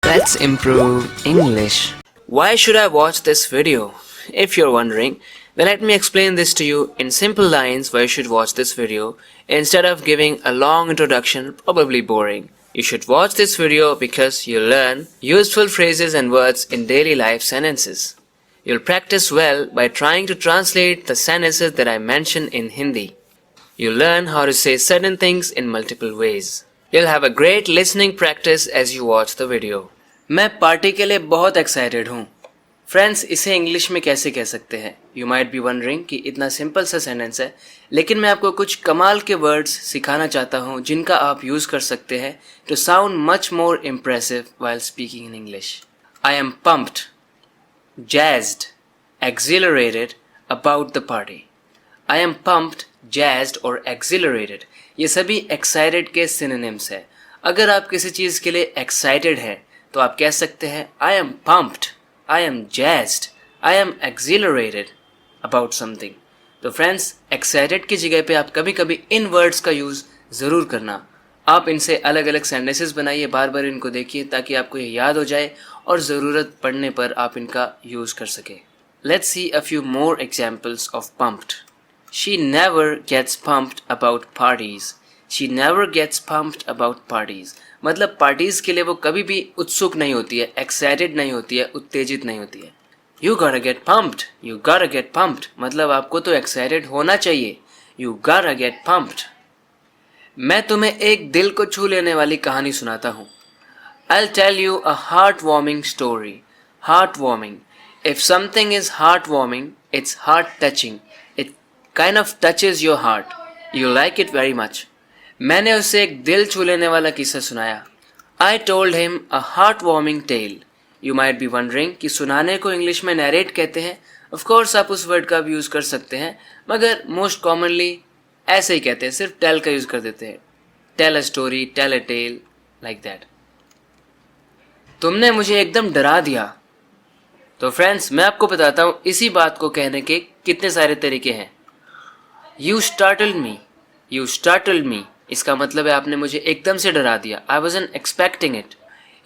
Let's improve English. Why should I watch this video? If you're wondering, then let me explain this to you in simple lines why you should watch this video instead of giving a long introduction, probably boring. You should watch this video because you'll learn useful phrases and words in daily life sentences. You'll practice well by trying to translate the sentences that I mention in Hindi. You'll learn how to say certain things in multiple ways. You'll have a great listening practice as you watch the video. मैं party के लिए बहुत excited हूँ. Friends, इसे English में कैसे कह सकते हैं? यू माइट बी वंडरिंग कि इतना सिंपल सा सेंटेंस है, लेकिन मैं आपको कुछ कमाल के वर्ड्स सिखाना चाहता हूँ जिनका आप यूज़ कर सकते हैं to sound much more impressive while speaking in English. I am pumped, jazzed, exhilarated about the party. I am pumped, jazzed और exhilarated ये सभी excited के synonyms है. अगर आप किसी चीज़ के लिए excited हैं तो आप कह सकते हैं I am pumped, I am jazzed, I am exhilarated about something. तो फ्रेंड्स, excited की जगह पे आप कभी कभी इन वर्ड्स का यूज़ ज़रूर करना. आप इनसे अलग अलग सेंटेंसेस बनाइए, बार बार इनको देखिए ताकि आपको ये याद हो जाए और ज़रूरत पड़ने पर आप इनका यूज़ कर सकें. Let's see a few more examples of pumped. She never gets pumped about parties. She never gets pumped about parties. मतलब पार्टीज के लिए वो कभी भी उत्सुक नहीं होती है, एक्साइटेड नहीं होती है, उत्तेजित नहीं होती है. You gotta get pumped. You gotta get pumped. मतलब आपको तो एक्साइटेड होना चाहिए. You gotta get pumped. मैं तुम्हें एक दिल को छू लेने वाली कहानी सुनाता हूँ. I'll tell you a heartwarming story. Heartwarming. If something is heartwarming, it's heart-touching. It kind of touches your heart. You like it very much. मैंने उसे एक दिल छू लेने वाला किस्सा सुनाया. I told him a heartwarming tale. You might be wondering कि सुनाने को इंग्लिश में नरेट कहते हैं. Of course आप उस वर्ड का भी यूज़ कर सकते हैं, मगर मोस्ट कॉमनली ऐसे ही कहते हैं, सिर्फ टेल का यूज़ कर देते हैं. Tell a story, tell a tale, like that. तुमने मुझे एकदम डरा दिया. तो फ्रेंड्स, मैं आपको बताता हूँ इसी बात को कहने के कितने सारे तरीके हैं. You startled me. You startled me. इसका मतलब है आपने मुझे एकदम से डरा दिया. I wasn't expecting it.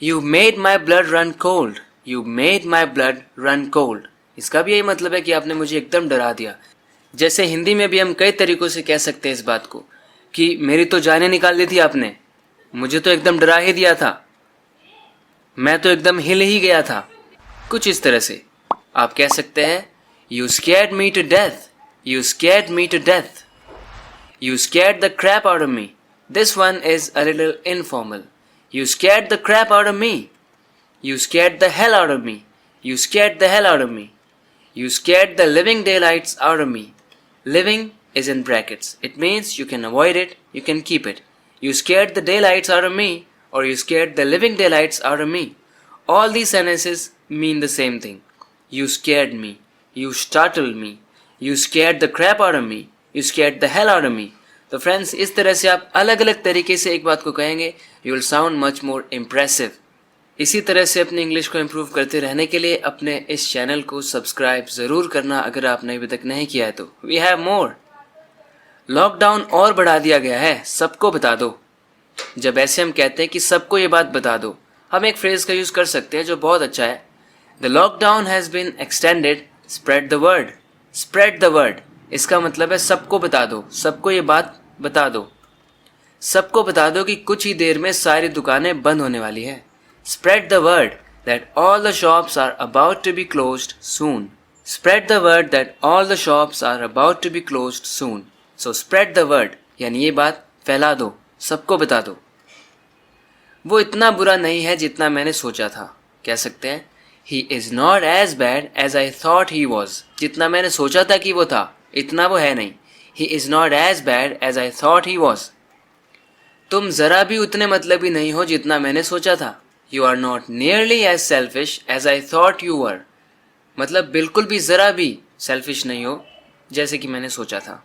You made my blood run cold. You made my blood run cold. इसका भी यही मतलब है कि आपने मुझे एकदम डरा दिया. जैसे हिंदी में भी हम कई तरीकों से कह सकते हैं इस बात को कि मेरी तो जानें निकाल दी थी आपने, मुझे तो एकदम डरा ही दिया था, मैं तो एकदम हिल ही गया था. कुछ इस तरह से आप कह सकते हैं You scared me to death. You scared me to death. You scared the crap out of me. This one is a little informal. You scared the crap out of me. You scared the hell out of me. You scared the hell out of me. You scared the living daylights out of me. Living is in brackets. It means you can avoid it, you can keep it. You scared the daylights out of me, or you scared the living daylights out of me. All these sentences mean the same thing. You scared me. You startled me. You scared the crap out of me. You scared the hell out of me. तो friends, इस तरह से आप अलग अलग तरीके से एक बात को कहेंगे, you will sound much more impressive. इसी तरह से अपनी इंग्लिश को इम्प्रूव करते रहने के लिए अपने इस चैनल को सब्सक्राइब ज़रूर करना अगर आपने अभी तक नहीं किया है तो. We have more. लॉकडाउन और बढ़ा दिया गया है, सबको बता दो. जब ऐसे हम कहते हैं कि सबको ये बात बता दो, हम एक फ्रेज़ का यूज़ कर सकते हैं जो बहुत अच्छा है. The lockdown has been extended, spread the word. Spread the word इसका मतलब है सबको बता दो, सबको ये बात बता दो. सबको बता दो कि कुछ ही देर में सारी दुकानें बंद होने वाली है. Spread the word that all the shops are about to be closed soon. Spread the word that all the shops are about to be closed soon. So spread the word यानी ये बात फैला दो, सबको बता दो. वो इतना बुरा नहीं है जितना मैंने सोचा था. कह सकते हैं He is not as bad as I thought he was. जितना मैंने सोचा था कि वो था, इतना वो है नहीं. He is not as bad as I thought he was. तुम ज़रा भी उतने मतलबी नहीं हो जितना मैंने सोचा था. You are not nearly as selfish as I thought you were. मतलब बिल्कुल भी ज़रा भी सेल्फिश नहीं हो जैसे कि मैंने सोचा था.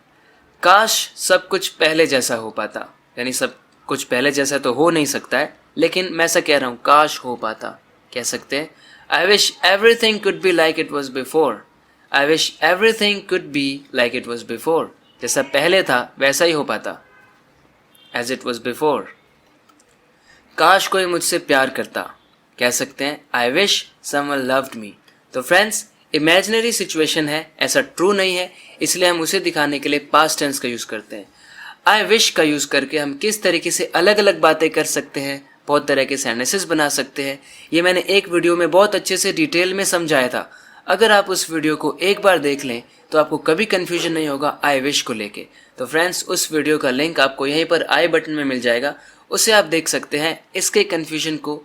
काश सब कुछ पहले जैसा हो पाता. यानी सब कुछ पहले जैसा तो हो नहीं सकता है, लेकिन मैं ऐसा कह रहा हूँ काश हो पाता. कह सकते हैं I wish everything could be like it was before. I wish everything could be like it was before. जैसा पहले था वैसा ही हो पाता. As it was before. काश कोई मुझसे प्यार करता. कह सकते हैं I wish someone loved me. तो फ्रेंड्स इमेजिनरी सिचुएशन है, ऐसा ट्रू नहीं है, इसलिए हम उसे दिखाने के लिए पास्ट टेंस का यूज़ करते हैं। आई विश का यूज़ करके हम किस तरीके से अलग अलग बातें कर सकते हैं, बहुत तरह के सेंटेंसेस बना सकते हैं, ये मैंने एक वीडियो में बहुत अच्छे से डिटेल में समझाया था। अगर आप उस वीडियो को एक बार देख लें तो आपको कभी कन्फ्यूजन नहीं होगा आई विश को लेके। तो फ्रेंड्स उस वीडियो का लिंक आपको यहीं पर आई बटन में मिल जाएगा, उसे आप देख सकते हैं इसके कन्फ्यूजन को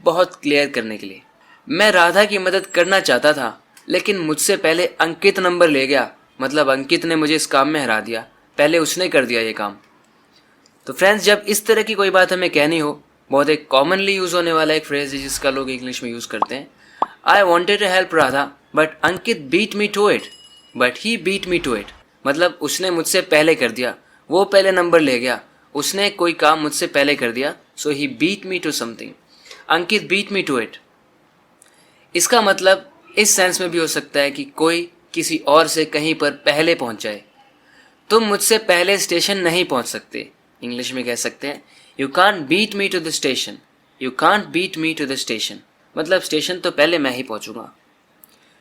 बहुत क्लियर करने के लिए। मैं राधा की मदद करना चाहता था लेकिन मुझसे पहले अंकित नंबर ले गया, मतलब अंकित ने मुझे इस काम में हरा दिया, पहले उसने कर दिया ये काम। तो फ्रेंड्स जब इस तरह की कोई बात हमें कहनी हो, बहुत एक कॉमनली यूज़ होने वाला एक फ्रेज है जिसका लोग इंग्लिश में यूज़ करते हैं, I wanted to help Radha but Ankit beat me to it, but he beat me to it, मतलब उसने मुझसे पहले कर दिया, वो पहले नंबर ले गया, उसने कोई काम मुझसे पहले कर दिया, so he beat me to something, Ankit beat me to it. इसका मतलब इस सेंस में भी हो सकता है कि कोई किसी और से कहीं पर पहले पहुंच जाए। तुम मुझसे पहले स्टेशन नहीं पहुंच सकते, इंग्लिश में कह सकते हैं you can't beat me to the station, you can't beat me to the station, मतलब स्टेशन तो पहले मैं ही पहुंचूंगा।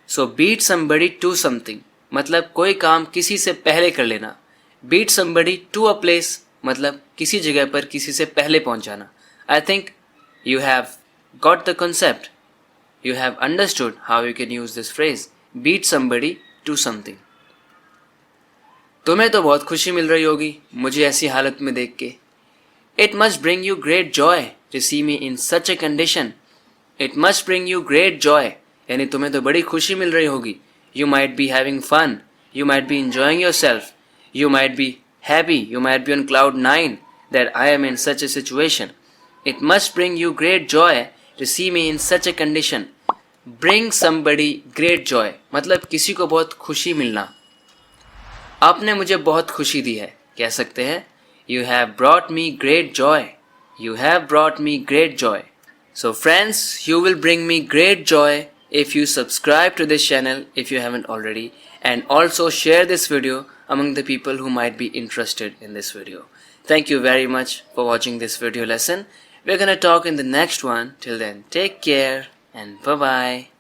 So beat somebody to something, मतलब कोई काम किसी से पहले कर लेना। Beat somebody to a place, मतलब किसी जगह पर किसी से पहले पहुंच जाना। I think you have got the concept. You have understood how you can use this phrase, beat somebody to something. तुम्हें तो बहुत खुशी मिल रही होगी मुझे ऐसी हालत में देख के। It must bring you great joy to see me in such a condition. It must bring you great joy, यानी तुम्हें तो बड़ी खुशी मिल रही होगी। You might be having fun. You might be enjoying yourself. You might be happy. You might be on cloud 9 that I am in such a situation. It must bring you great joy to see me in such a condition. Bring somebody great joy, मतलब किसी को बहुत खुशी मिलना। आपने मुझे बहुत खुशी दी है, कह सकते हैं You have brought me great joy. You have brought me great joy. So friends, you will bring me great joy if you subscribe to this channel if you haven't already, and also share this video among the people who might be interested in this video. Thank you very much for watching this video lesson. We're gonna talk in the next one. Till then, take care and bye-bye.